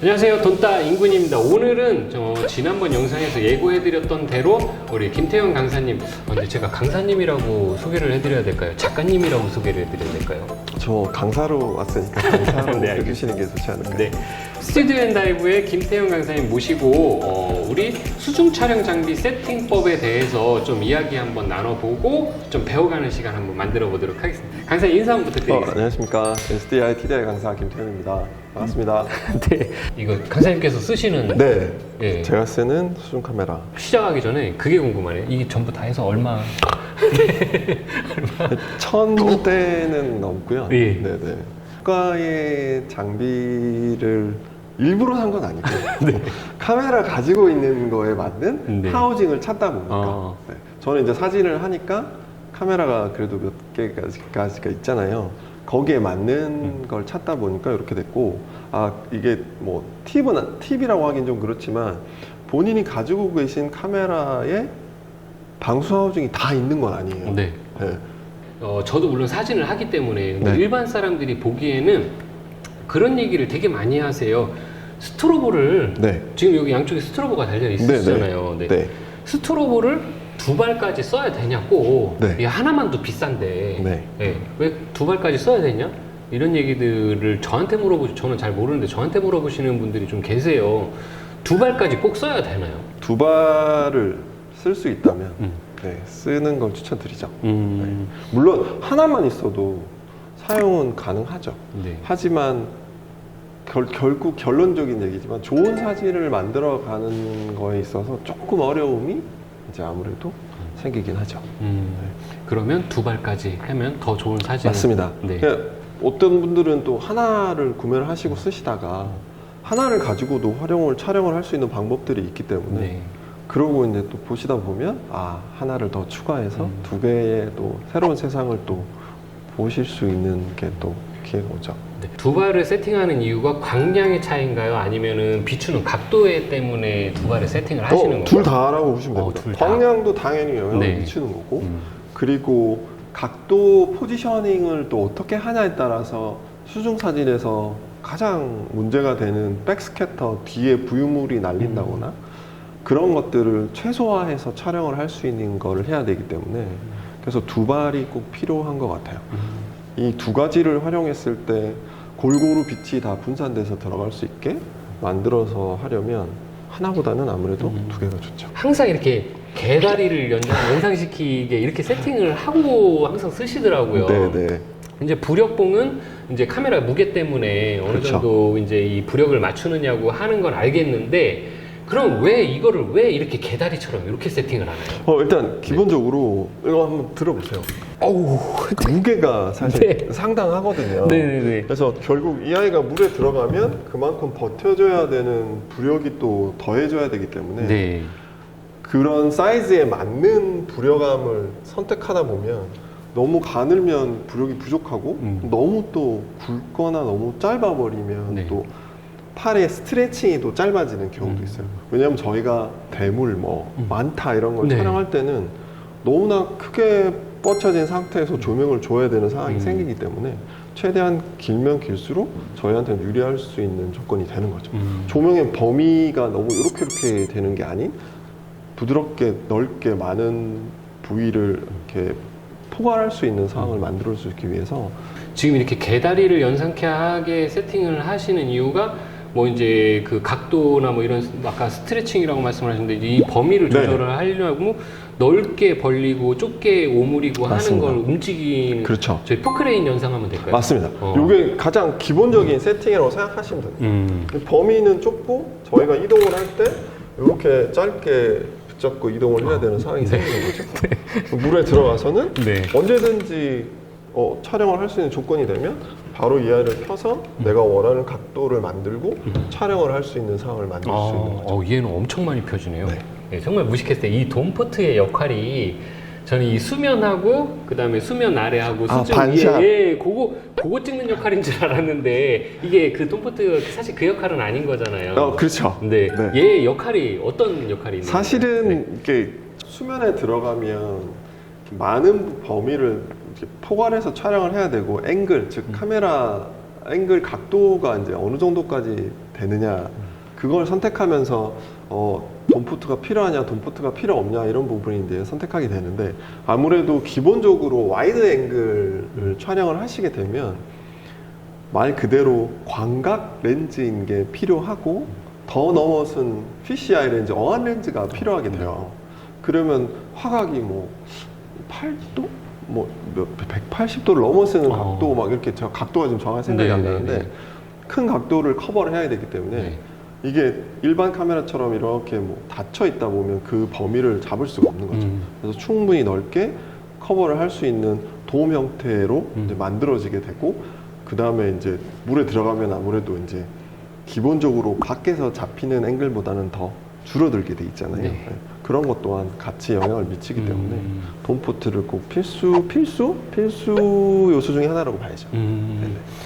안녕하세요, 돈따 인군입니다. 오늘은 지난번 영상에서 예고해드렸던 대로 우리 김태형 강사님, 근데 제가 강사님이라고 소개를 해드려야 될까요? 작가님이라고 소개를 해드려야 될까요? 저 강사로 왔으니까 강사로 네, 해주시는 게 좋지 않을까요? 네. 스튜디오 앤 다이브의 김태형 강사님 모시고 우리 수중 촬영 장비 세팅법에 대해서 좀 이야기 한번 나눠보고 좀 배워가는 시간 한번 만들어 보도록 하겠습니다. 강사님 인사 한번 부탁드리겠습니다. 안녕하십니까. SDI TDI 강사 김태현입니다. 반갑습니다. 네. 이거 강사님께서 쓰시는 네, 예. 제가 쓰는 수중 카메라. 시작하기 전에 그게 궁금하네요. 이게 전부 다 해서 얼마? 1000대는 넘고요. 예. 네네. 국가의 장비를 일부러 산 건 아니고 네. 카메라 가지고 있는 거에 맞는 네. 하우징을 찾다 보니까 네. 저는 이제 사진을 하니까 카메라가 그래도 몇 개까지가 있잖아요. 거기에 맞는 걸 찾다 보니까 이렇게 됐고, 아 이게 뭐 팁이라고 하긴 좀 그렇지만 본인이 가지고 계신 카메라에 방수 하우징이 다 있는 건 아니에요. 네. 네. 저도 물론 사진을 하기 때문에 네. 일반 사람들이 보기에는 그런 얘기를 되게 많이 하세요. 스트로보를 네. 지금 여기 양쪽에 스트로보가 달려 있으시잖아요. 네. 네. 네. 스트로보를 두 발까지 써야 되냐고. 네. 이게 하나만도 비싼데 네. 왜 두 발까지 써야 되냐? 이런 얘기들을 저한테 저는 잘 모르는데 저한테 물어보시는 분들이 좀 계세요. 두 발까지 꼭 써야 되나요? 두 발을 쓸 수 있다면 네, 쓰는 걸 추천드리죠. 네. 물론 하나만 있어도 사용은 가능하죠. 네. 하지만 결국 결론적인 얘기지만 좋은 사진을 만들어가는 거에 있어서 조금 어려움이 이제 아무래도 생기긴 하죠. 그러면 두 발까지 하면 더 좋은 사진. 맞습니다. 네. 그러니까 어떤 분들은 또 하나를 구매를 하시고 쓰시다가 하나를 가지고도 촬영을 할 수 있는 방법들이 있기 때문에 네. 그러고 이제 또 보시다 보면 하나를 더 추가해서 두 개의 또 새로운 세상을 또 보실 수 있는 게 또 기회가 오죠. 네. 두 발을 세팅하는 이유가 광량의 차이인가요? 아니면은 비추는 각도에 때문에 두 발을 세팅을 하시는 건가요? 둘 다라고 보시면 됩니다. 둘 다. 광량도 당연히 영향을 네. 미치는 거고, 그리고 각도 포지셔닝을 또 어떻게 하냐에 따라서 수중 사진에서 가장 문제가 되는 백스캐터 뒤에 부유물이 날린다거나 그런 것들을 최소화해서 촬영을 할 수 있는 거를 해야 되기 때문에 그래서 두 발이 꼭 필요한 것 같아요. 이 두 가지를 활용했을 때 골고루 빛이 다 분산돼서 들어갈 수 있게 만들어서 하려면 하나보다는 아무래도 두 개가 좋죠. 항상 이렇게 개다리를 연상시키게 이렇게 세팅을 하고 항상 쓰시더라고요. 네네. 이제 부력봉은 이제 카메라 무게 때문에 어느 그렇죠. 정도 이제 이 부력을 맞추느냐고 하는 건 알겠는데, 그럼 왜 이거를 왜 이렇게 개다리처럼 이렇게 세팅을 하나요? 일단 기본적으로 이거 한번 들어보세요. 어우, 무게가 사실 네. 상당하거든요. 네네네. 그래서 결국 이 아이가 물에 들어가면 그만큼 버텨줘야 되는 부력이 또 더해져야 되기 때문에 네. 그런 사이즈에 맞는 부력감을 선택하다 보면 너무 가늘면 부력이 부족하고 너무 또 굵거나 너무 짧아버리면 네. 또 팔의 스트레칭이 또 짧아지는 경우도 있어요. 왜냐하면 저희가 대물 많다 이런 걸 네. 촬영할 때는 너무나 크게 뻗쳐진 상태에서 조명을 줘야 되는 상황이 생기기 때문에 최대한 길면 길수록 저희한테는 유리할 수 있는 조건이 되는 거죠. 조명의 범위가 너무 이렇게 되는 게 아닌 부드럽게 넓게 많은 부위를 이렇게 포괄할 수 있는 상황을 만들어 주기 위해서 지금 이렇게 개다리를 연상케 하게 세팅을 하시는 이유가 뭐 이제 그 각도나 뭐 이런 아까 스트레칭이라고 말씀을 하셨는데 이 범위를 네. 조절을 하려고 넓게 벌리고 좁게 오므리고 맞습니다. 하는 걸 움직이는, 그렇죠. 저희 포크레인 연상하면 될까요? 맞습니다. 이게 가장 기본적인 세팅이라고 생각하시면 됩니다. 범위는 좁고 저희가 이동을 할 때 이렇게 짧게 붙잡고 이동을 해야 되는 상황이 생기는 거죠. 물에 들어가서는 네. 언제든지 촬영을 할 수 있는 조건이 되면 바로 이 아이를 펴서 내가 원하는 각도를 만들고 촬영을 할 수 있는 상황을 만들 수 있는 거죠. 얘는 엄청 많이 펴지네요. 네. 네, 정말 무식했을 때 이 돔포트의 역할이 저는 이 수면하고 그다음에 수면 아래하고 수중 반샷. 위에 그거 찍는 역할인 줄 알았는데 이게 그 돔포트가 사실 그 역할은 아닌 거잖아요. 그렇죠. 네. 네. 얘 역할이 어떤 역할이 있나요? 사실은 네. 이렇게 수면에 들어가면 많은 범위를 이렇게 포괄해서 촬영을 해야 되고 앵글, 즉 카메라 앵글 각도가 이제 어느 정도까지 되느냐 그걸 선택하면서 돈포트가 필요하냐 돈포트가 필요 없냐 이런 부분이 이제 선택하게 되는데 아무래도 기본적으로 와이드 앵글을 촬영을 하시게 되면 말 그대로 광각 렌즈인 게 필요하고 더 넘어선 피시아이 렌즈, 어안 렌즈가 필요하게 돼요. 그러면 화각이 뭐 8도? 뭐 180도를 넘어서는 각도 막 이렇게 제가 각도가 지금 정확히 생각이 안 나는데 큰 각도를 커버를 해야 되기 때문에 이게 일반 카메라처럼 이렇게 뭐 닫혀 있다 보면 그 범위를 잡을 수가 없는 거죠. 그래서 충분히 넓게 커버를 할 수 있는 돔 형태로 이제 만들어지게 되고 그 다음에 이제 물에 들어가면 아무래도 이제 기본적으로 밖에서 잡히는 앵글보다는 더 줄어들게 돼 있잖아요. 네. 그런 것 또한 같이 영향을 미치기 때문에 돔포트를 꼭 필수 요소 중에 하나라고 봐야죠.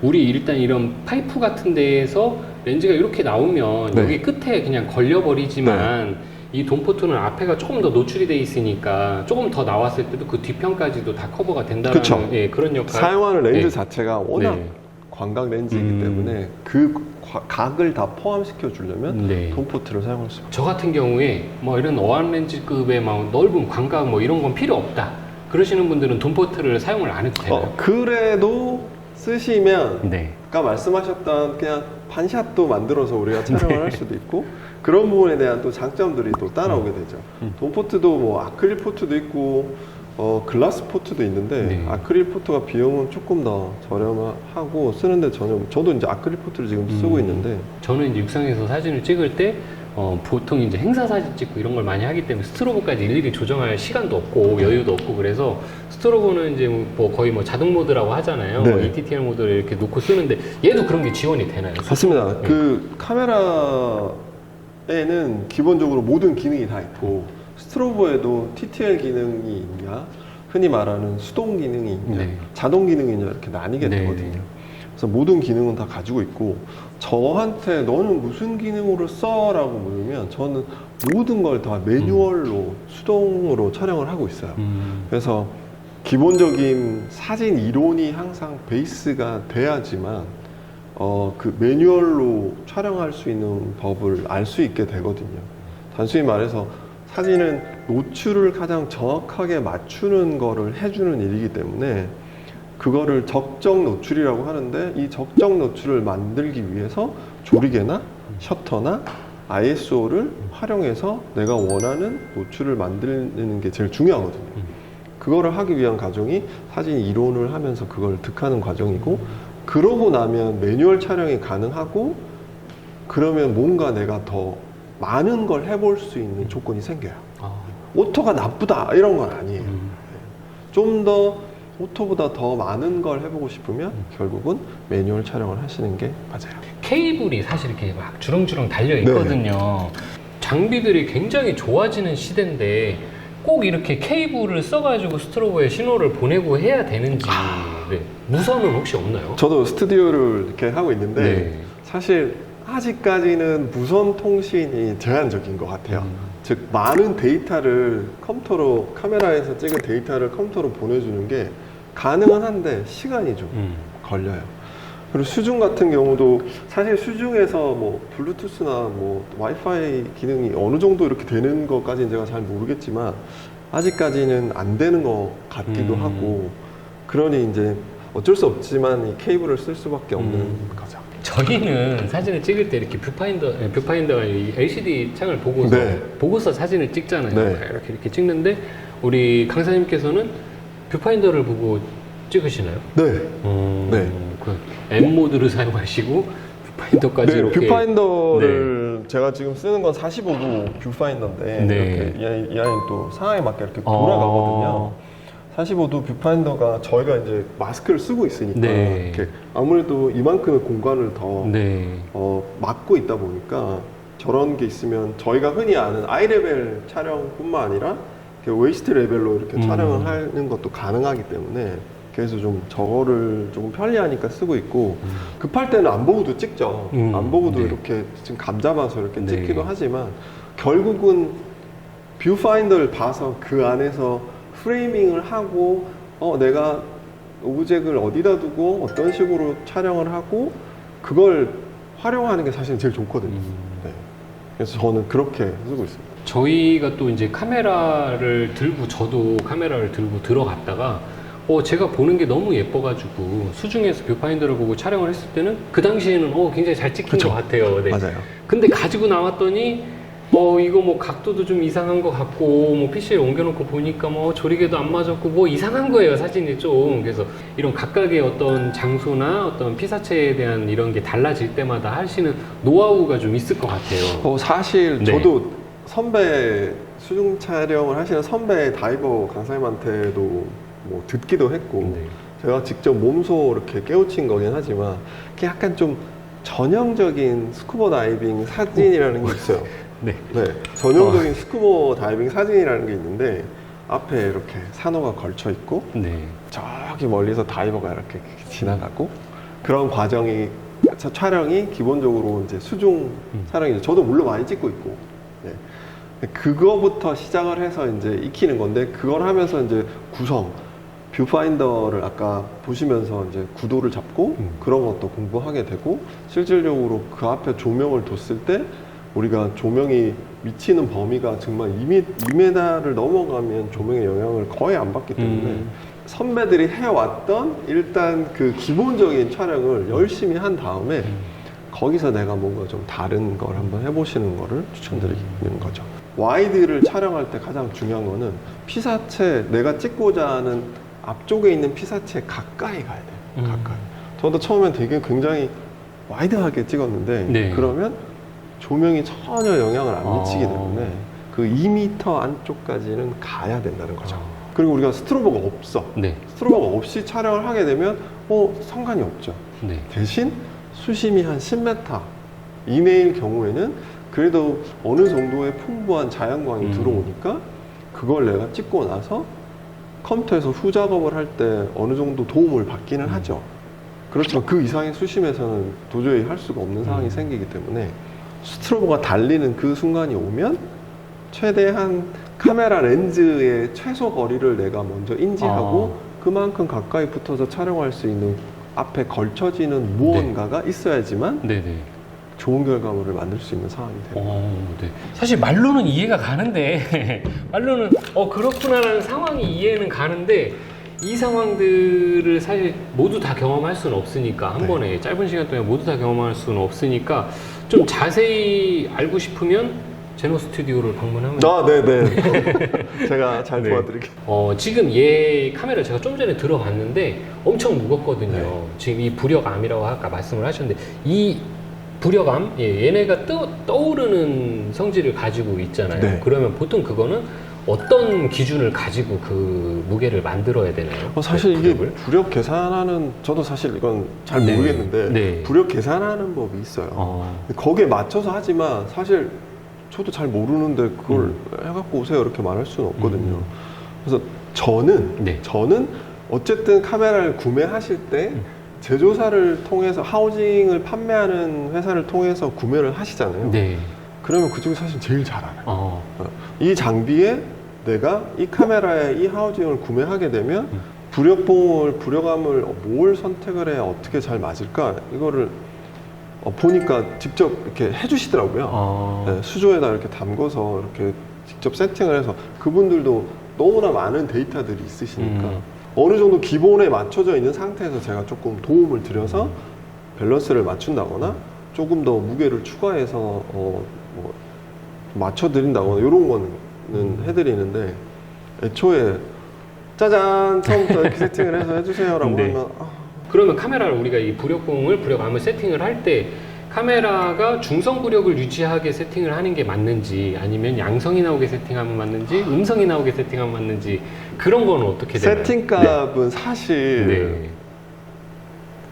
우리 일단 이런 파이프 같은 데에서 렌즈가 이렇게 나오면 네. 여기 끝에 그냥 걸려버리지만 이 돔포트는 앞에가 조금 더 노출이 돼 있으니까 조금 더 나왔을 때도 그 뒤편까지도 다 커버가 된다는 예, 그런 역할. 사용하는 렌즈 네. 자체가 워낙 네. 광각 렌즈이기 때문에 그 각을 다 포함시켜 주려면 돔포트를 사용할 수 있어요. 저 같은 경우에 뭐 이런 어안 렌즈급의 막 넓은 광각 뭐 이런 건 필요 없다 그러시는 분들은 돔포트를 사용을 안 해도 되나요? 그래도 쓰시면 네. 아까 말씀하셨던 그냥 반샷도 만들어서 우리가 촬영을 할 수도 있고 그런 부분에 대한 또 장점들이 또 따라오게 되죠. 돔포트도 뭐 아크릴 포트도 있고 글라스 포트도 있는데 아크릴 포트가 비용은 조금 더 저렴하고 쓰는데 저도 이제 아크릴 포트를 지금 쓰고 있는데 저는 이제 육상에서 사진을 찍을 때 보통 이제 행사 사진 찍고 이런 걸 많이 하기 때문에 스트로보까지 일일이 조정할 시간도 없고 여유도 없고 그래서 스트로보는 이제 뭐 거의 뭐 자동 모드라고 하잖아요. 네. 뭐 ETTL 모드를 이렇게 놓고 쓰는데 얘도 그런 게 지원이 되나요? 맞습니다. 그 카메라에는 기본적으로 모든 기능이 다 있고 스트로보에도 TTL 기능이 있냐 흔히 말하는 수동 기능이 있냐 자동 기능이 있냐 이렇게 나뉘게 되거든요. 그래서 모든 기능은 다 가지고 있고 저한테 너는 무슨 기능으로 써? 라고 물으면 저는 모든 걸 다 매뉴얼로 수동으로 촬영을 하고 있어요. 그래서 기본적인 사진 이론이 항상 베이스가 돼야지만 그 매뉴얼로 촬영할 수 있는 법을 알 수 있게 되거든요. 단순히 말해서 사진은 노출을 가장 정확하게 맞추는 거를 해주는 일이기 때문에 그거를 적정 노출이라고 하는데 이 적정 노출을 만들기 위해서 조리개나 셔터나 ISO를 활용해서 내가 원하는 노출을 만드는 게 제일 중요하거든요. 그거를 하기 위한 과정이 사진 이론을 하면서 그걸 득하는 과정이고 그러고 나면 매뉴얼 촬영이 가능하고 그러면 뭔가 내가 더 많은 걸 해볼 수 있는 조건이 생겨요. 오토가 나쁘다 이런 건 아니에요. 좀 더 오토보다 더 많은 걸 해보고 싶으면 결국은 매뉴얼 촬영을 하시는 게 맞아요. 케이블이 사실 이렇게 막 주렁주렁 달려 있거든요. 장비들이 굉장히 좋아지는 시대인데 꼭 이렇게 케이블을 써가지고 스트로보에 신호를 보내고 해야 되는지 무선은 혹시 없나요? 저도 스튜디오를 이렇게 하고 있는데 사실 아직까지는 무선 통신이 제한적인 것 같아요. 즉 많은 데이터를 컴퓨터로 카메라에서 찍은 데이터를 컴퓨터로 보내주는 게 가능은 한데 시간이 좀 걸려요. 그리고 수중 같은 경우도 사실 수중에서 뭐 블루투스나 뭐 와이파이 기능이 어느 정도 이렇게 되는 것까지는 제가 잘 모르겠지만 아직까지는 안 되는 것 같기도 하고 그러니 이제 어쩔 수 없지만 이 케이블을 쓸 수밖에 없는 거죠. 저희는 사진을 찍을 때 이렇게 뷰파인더가 이 LCD 창을 보고서 사진을 찍잖아요. 이렇게 찍는데 우리 강사님께서는 뷰파인더를 보고 찍으시나요? 네. 그 M 모드를 사용하시고 뷰파인더까지 이렇게. 뷰파인더를 제가 지금 쓰는 건 45도 뷰파인더인데 이렇게 이 아이는 또 상황에 맞게 이렇게 돌아가거든요. 45도 뷰파인더가 저희가 이제 마스크를 쓰고 있으니까 이렇게 아무래도 이만큼의 공간을 더 막고 있다 보니까 저런 게 있으면 저희가 흔히 아는 아이레벨 촬영뿐만 아니라 웨이스트 레벨로 이렇게 촬영을 하는 것도 가능하기 때문에 그래서 좀 저거를 조금 편리하니까 쓰고 있고 급할 때는 안 보고도 찍죠. 안 보고도 이렇게 지금 감 잡아서 이렇게 찍기도 하지만 결국은 뷰파인더를 봐서 그 안에서 프레이밍을 하고 내가 오브젝을 어디다 두고 어떤 식으로 촬영을 하고 그걸 활용하는 게 사실 제일 좋거든요. 네. 그래서 저는 그렇게 쓰고 있습니다. 저희가 또 이제 카메라를 들고, 저도 카메라를 들고 들어갔다가 제가 보는 게 너무 예뻐가지고 수중에서 뷰파인더를 보고 촬영을 했을 때는 그 당시에는 굉장히 잘 찍힌 그쵸. 것 같아요. 네. 맞아요. 근데 가지고 나왔더니 이거 뭐 각도도 좀 이상한 것 같고 뭐 PC에 옮겨놓고 보니까 뭐 조리개도 안 맞았고 뭐 이상한 거예요, 사진이 좀. 그래서 이런 각각의 어떤 장소나 어떤 피사체에 대한 이런 게 달라질 때마다 하시는 노하우가 좀 있을 것 같아요. 사실 네. 저도 선배 수중 촬영을 하시는 선배 다이버 강사님한테도 뭐 듣기도 했고 네. 제가 직접 몸소 이렇게 깨우친 거긴 하지만 그게 약간 좀 전형적인 스쿠버 다이빙 사진이라는 게 있어요. 네. 네, 전형적인 스쿠버 다이빙 사진이라는 게 있는데 앞에 이렇게 산호가 걸쳐 있고 네. 저기 멀리서 다이버가 이렇게 지나가고 그런 과정이 촬영이 기본적으로 이제 수중 촬영이죠. 저도 물론 많이 찍고 있고 네. 그거부터 시작을 해서 이제 익히는 건데 그걸 하면서 이제 구성 뷰파인더를 아까 보시면서 이제 구도를 잡고 그런 것도 공부하게 되고 실질적으로 그 앞에 조명을 뒀을 때 우리가 조명이 미치는 범위가 정말 2m를 넘어가면 조명의 영향을 거의 안 받기 때문에 선배들이 해왔던 일단 그 기본적인 촬영을 열심히 한 다음에 거기서 내가 뭔가 좀 다른 걸 한번 해보시는 거를 추천드리는 거죠. 와이드를 촬영할 때 가장 중요한 거는 피사체, 내가 찍고자 하는 앞쪽에 있는 피사체에 가까이 가야 돼요. 가까이. 저도 처음엔 되게 굉장히 와이드하게 찍었는데 네. 그러면 조명이 전혀 영향을 안 미치기 때문에 그 2m 안쪽까지는 가야 된다는 거죠. 그리고 우리가 스트로보가 없어. 네. 스트로보가 없이 촬영을 하게 되면 상관이 없죠. 네. 대신 수심이 한 10m 이내일 경우에는 그래도 어느 정도의 풍부한 자연광이 들어오니까 그걸 내가 찍고 나서 컴퓨터에서 후작업을 할 때 어느 정도 도움을 받기는 하죠. 그렇지만 그 이상의 수심에서는 도저히 할 수가 없는 상황이 생기기 때문에 스트로보가 달리는 그 순간이 오면 최대한 카메라 렌즈의 최소 거리를 내가 먼저 인지하고 그만큼 가까이 붙어서 촬영할 수 있는 앞에 걸쳐지는 무언가가 있어야지만 네네. 좋은 결과물을 만들 수 있는 상황이 됩니다. 네. 사실 말로는 이해가 가는데 말로는 그렇구나라는 상황이 이해는 가는데 이 상황들을 사실 모두 다 경험할 수는 없으니까 한 네. 번에 짧은 시간 동안 모두 다 경험할 수는 없으니까 좀 자세히 알고 싶으면 제노 스튜디오를 방문하면 네네. 제가 잘 네. 도와드릴게요. 지금 얘 카메라 제가 좀 전에 들어봤는데 엄청 무겁거든요. 네. 지금 이 부력암이라고 아까 말씀을 하셨는데 이 부력암, 얘네가 떠오르는 성질을 가지고 있잖아요. 네. 그러면 보통 그거는 어떤 기준을 가지고 그 무게를 만들어야 되나요? 사실 그 이게 부력을? 부력 계산하는 저도 사실 이건 잘 네. 모르겠는데 네. 부력 계산하는 법이 있어요. 거기에 맞춰서 하지만 사실 저도 잘 모르는데 그걸 해갖고 오세요 이렇게 말할 수는 없거든요. 그래서 저는 어쨌든 카메라를 구매하실 때 제조사를 통해서 하우징을 판매하는 회사를 통해서 구매를 하시잖아요. 네. 그러면 그쪽이 사실 제일 잘 알아요. 이 장비에 내가 이 카메라에 이 하우징을 구매하게 되면 부력암을 뭘 선택을 해야 어떻게 잘 맞을까 이거를 보니까 직접 이렇게 해주시더라고요. 네, 수조에다 이렇게 담궈서 이렇게 직접 세팅을 해서 그분들도 너무나 많은 데이터들이 있으시니까 어느 정도 기본에 맞춰져 있는 상태에서 제가 조금 도움을 드려서 밸런스를 맞춘다거나 조금 더 무게를 추가해서 뭐 맞춰드린다거나 이런 거는 해드리는데 애초에 짜잔 처음부터 이렇게 세팅을 해서 해주세요라고 네. 하면 그러면 카메라를 우리가 이 부력암을 세팅을 할 때 카메라가 중성 부력을 유지하게 세팅을 하는 게 맞는지 아니면 양성이 나오게 세팅하면 맞는지 음성이 나오게 세팅하면 맞는지 그런 거는 어떻게 되나요? 세팅값은 사실 네.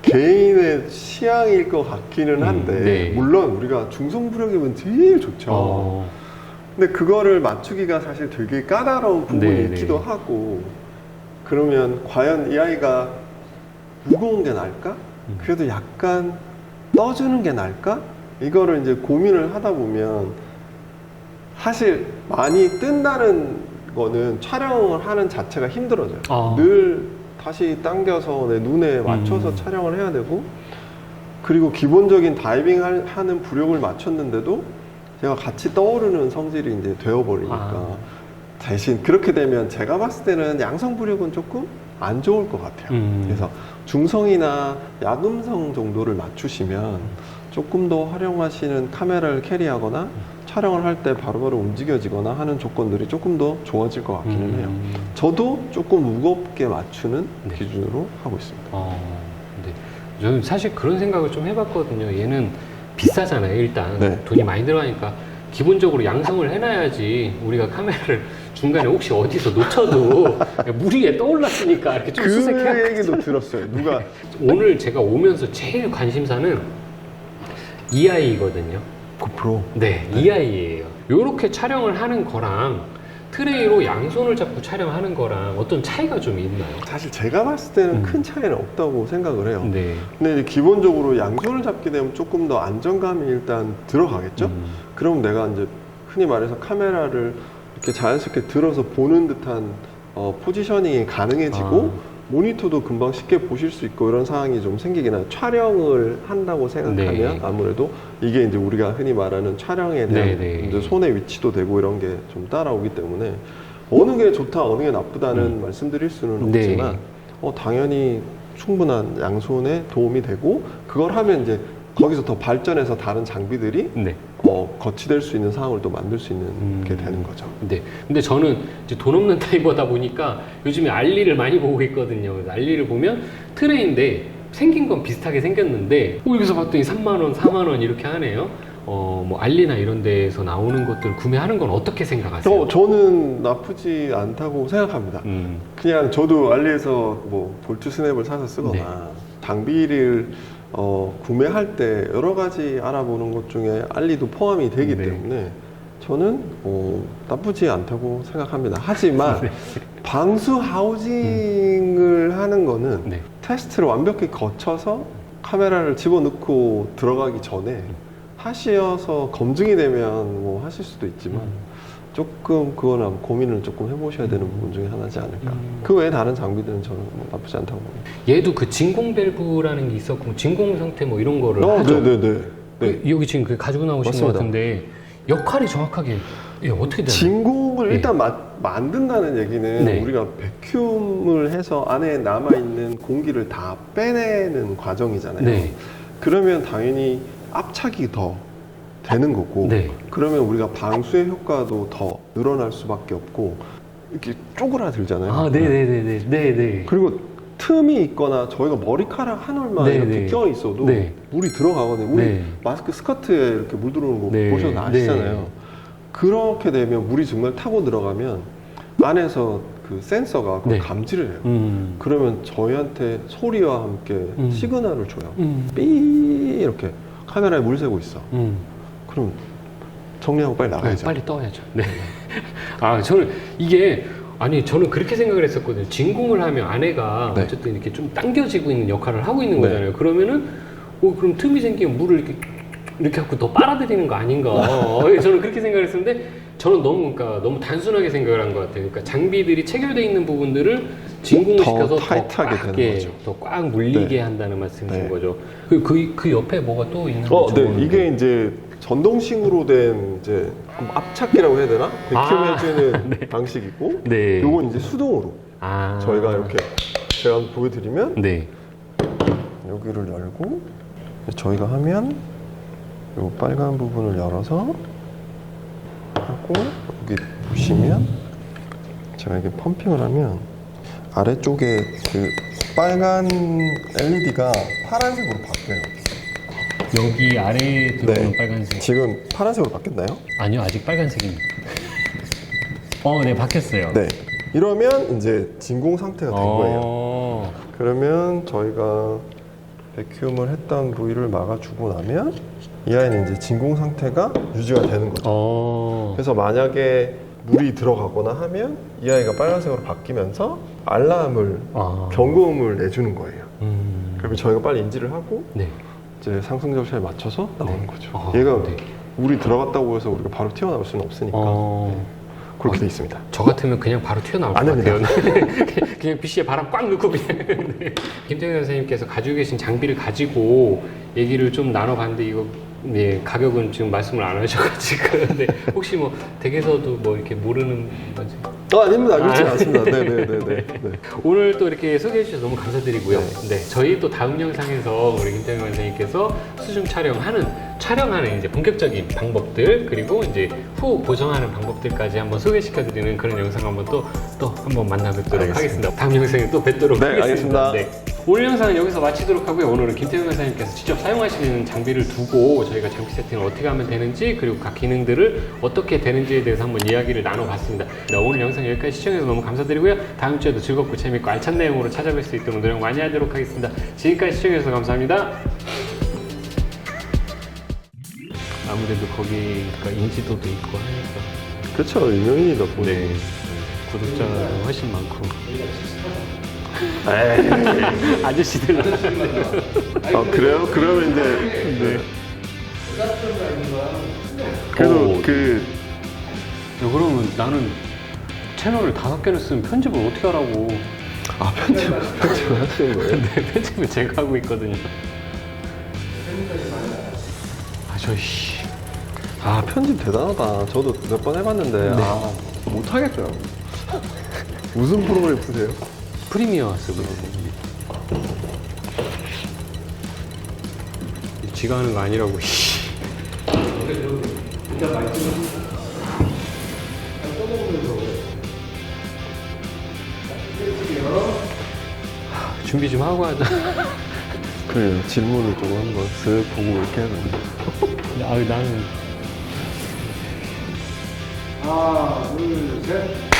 개인의 취향일 것 같기는 한데 네. 물론 우리가 중성부력이면 제일 좋죠. 근데 그거를 맞추기가 사실 되게 까다로운 부분이 네, 있기도 네. 하고 그러면 과연 이 아이가 무거운 게 나을까? 그래도 약간 떠주는 게 나을까? 이거를 이제 고민을 하다 보면 사실 많이 뜬다는 거는 촬영을 하는 자체가 힘들어져요. 아. 늘 다시 당겨서 내 눈에 맞춰서 촬영을 해야 되고, 그리고 기본적인 다이빙 하는 부력을 맞췄는데도 제가 같이 떠오르는 성질이 이제 되어버리니까 아. 대신 그렇게 되면 제가 봤을 때는 양성 부력은 조금 안 좋을 것 같아요. 그래서 중성이나 야금성 정도를 맞추시면 조금 더 활용하시는 카메라를 캐리하거나 촬영을 할 때 바로바로 움직여지거나 하는 조건들이 조금 더 좋아질 것 같기는 해요. 저도 조금 무겁게 맞추는 네. 기준으로 하고 있습니다. 네. 저는 사실 그런 생각을 좀 해봤거든요. 얘는 비싸잖아요, 일단. 네. 돈이 많이 들어가니까 기본적으로 양성을 해놔야지 우리가 카메라를 중간에 혹시 어디서 놓쳐도 물 위에 떠올랐으니까 이렇게 좀 그 수색해야 얘기도 들었어요. 누가 오늘 제가 오면서 제일 관심사는 EI거든요. 고프로. 네, EI예요. 이렇게 촬영을 하는 거랑 트레이로 양손을 잡고 촬영하는 거랑 어떤 차이가 좀 있나요? 사실 제가 봤을 때는 큰 차이는 없다고 생각을 해요. 네. 근데 이제 기본적으로 양손을 잡게 되면 조금 더 안정감이 일단 들어가겠죠? 그럼 내가 이제 흔히 말해서 카메라를 이렇게 자연스럽게 들어서 보는 듯한 포지셔닝이 가능해지고 모니터도 금방 쉽게 보실 수 있고 이런 상황이 좀 생기긴 해요. 촬영을 한다고 생각하면 네. 아무래도 이게 이제 우리가 흔히 말하는 촬영에 대한 네, 네. 이제 손의 위치도 되고 이런 게 좀 따라오기 때문에 어느 게 좋다, 어느 게 나쁘다는 말씀드릴 수는 네. 없지만 당연히 충분한 양손에 도움이 되고 그걸 하면 이제 거기서 더 발전해서 다른 장비들이 네. 거치될 수 있는 상황을 또 만들 수 있는 게 되는 거죠. 네. 근데 저는 이제 돈 없는 다이버다 보니까 요즘에 알리를 많이 보고 있거든요. 그래서 알리를 보면 트레이인데 생긴 건 비슷하게 생겼는데 여기서 봤더니 3만원, 4만원 이렇게 하네요. 뭐 알리나 이런 데에서 나오는 것들 구매하는 건 어떻게 생각하세요? 저는 나쁘지 않다고 생각합니다. 그냥 저도 알리에서 뭐 볼트 스냅을 사서 쓰거나 네. 장비를 구매할 때 여러 가지 알아보는 것 중에 알리도 포함이 되기 네. 때문에 저는 나쁘지 않다고 생각합니다. 하지만 네. 방수 하우징을 하는 거는 네. 테스트를 완벽히 거쳐서 카메라를 집어넣고 들어가기 전에 하셔서 검증이 되면 뭐 하실 수도 있지만 조금 그거는 고민을 조금 해보셔야 되는 부분 중에 하나지 않을까. 그 외에 다른 장비들은 저는 뭐 나쁘지 않다고 봅니다. 얘도 그 진공 밸브라는 게 있었고 진공 상태 뭐 이런 거를 하죠. 네네네. 네. 여기 지금 그 가지고 나오신 것 맞습니다. 같은데 역할이 정확하게 어떻게 되나요? 진공을 네. 일단 만든다는 얘기는 네. 우리가 백큐움을 해서 안에 남아있는 공기를 다 빼내는 과정이잖아요. 네. 그러면 당연히 압착이 더 되는 거고 네. 그러면 우리가 방수의 효과도 더 늘어날 수밖에 없고 이렇게 쪼그라들잖아요. 아, 네네네네. 그리고 틈이 있거나 저희가 머리카락 한 올만 네, 이렇게 네. 껴 있어도 네. 물이 들어가거든요. 우리 네. 마스크 스커트에 이렇게 물 들어오는 거 네. 보셔서 아시잖아요. 네. 그렇게 되면 물이 정말 타고 들어가면 안에서 그 센서가 그걸 네. 감지를 해요. 그러면 저희한테 소리와 함께 시그널을 줘요. 삐 이렇게 카메라에 물 새고 있어. 그럼 정리하고 빨리 나가야죠. 빨리 떠야죠. 네. 아, 저는 이게 저는 그렇게 생각을 했었거든요. 진공을 하면 안에가 네. 어쨌든 이렇게 좀 당겨지고 있는 역할을 하고 있는 네. 거잖아요. 그러면은 그럼 틈이 생기면 물을 이렇게 갖고 더 빨아들이는 거 아닌가. 저는 그렇게 생각을 했었는데 저는 너무 단순하게 생각을 한 것 같아요. 그러니까 장비들이 체결되어 있는 부분들을 진공을 더 시켜서 타이트하게 되는 거죠. 더 꽉 물리게 네. 한다는 말씀이신 네. 거죠. 그 옆에 뭐가 또 있는 거죠? 네. 이게 이제 전동식으로 된 이제 압착기라고 해야 되나? 백큐해주는 방식이고, 네. 요건 이제 수동으로 저희가 이렇게 제가 한번 보여드리면 네. 여기를 열고 저희가 하면 요 빨간 부분을 열어서 하고 여기 보시면 제가 이렇게 펌핑을 하면 아래쪽에 그 빨간 LED가 파란색으로 바뀌어요. 여기 아래에 들어오는 네. 빨간색. 지금 파란색으로 바뀌었나요? 아니요, 아직 빨간색입니다. 네, 바뀌었어요. 네. 이러면 이제 진공 상태가 된 거예요. 그러면 저희가 백큐움을 했던 부위를 막아주고 나면 이 아이는 이제 진공 상태가 유지가 되는 거죠. 그래서 만약에 물이 들어가거나 하면 이 아이가 빨간색으로 바뀌면서 알람을 경고음을 내주는 거예요. 그러면 저희가 빨리 인지를 하고 네. 이제 상승 절차에 맞춰서 나오는 네. 거죠. 얘가 네. 물이 들어갔다고 해서 우리가 바로 튀어나올 수는 없으니까. 그렇게 돼 있습니다. 저 같으면 그냥 바로 튀어나올 것 안 됩니다. 같아요. 그냥 BC에 바람 꽉 넣고 그냥. 네. 김태경 선생님께서 가지고 계신 장비를 가지고 얘기를 좀 나눠봤는데 이거 네, 가격은 지금 말씀을 안 하셔가지고 근데 혹시 뭐 댁에서도 뭐 이렇게 모르는 거지? 아닙니다. 그렇지 않습니다. 네네네네. 네. 오늘 또 이렇게 소개해 주셔서 너무 감사드리고요. 네, 저희 또 다음 영상에서 우리 김태경 선생님께서 수중 촬영하는 이제 본격적인 방법들 그리고 이제 후 보정하는 방법들까지 한번 소개시켜드리는 그런 영상 한번 또 한번 만나뵙도록 알겠습니다. 하겠습니다. 다음 영상에 또 뵙도록 네, 하겠습니다. 알겠습니다. 네. 오늘 영상은 여기서 마치도록 하고요. 오늘은 김태경 선생님께서 직접 사용하시는 장비를 두고 저희가 장비 세팅을 어떻게 하면 되는지 그리고 각 기능들을 어떻게 되는지에 대해서 한번 이야기를 나눠봤습니다. 네, 오늘 영상 여기까지 시청해주셔서 너무 감사드리고요. 다음 주에도 즐겁고 재밌고 알찬 내용으로 찾아뵐 수 있도록 노력 많이 하도록 하겠습니다. 지금까지 시청해주셔서 감사합니다. 아무래도 거기가 인지도도 있고 하니까 그렇죠. 유명인이다 보니. 네, 구독자가 훨씬 많고 에이. 아저씨들 그래요? 그러면 이제 네. 그래도 오. 그 그러면 나는 채널을 5개를 쓰면 편집을 어떻게 하라고. 편집을 하시는 거예요? 네, 편집을 제가 하고 있거든요. 편집 대단하다. 저도 몇 번 해봤는데 못하겠더라고요. 무슨 프로그램 쓰세요? 프리미어 쓰고 있어요. 지가 하는 거 아니라고. 준비 좀 하고 하자. 그래요. 질문을 좀 한번 쓱 보고 이렇게 해야 되는데. 나는 하나, 둘, 셋.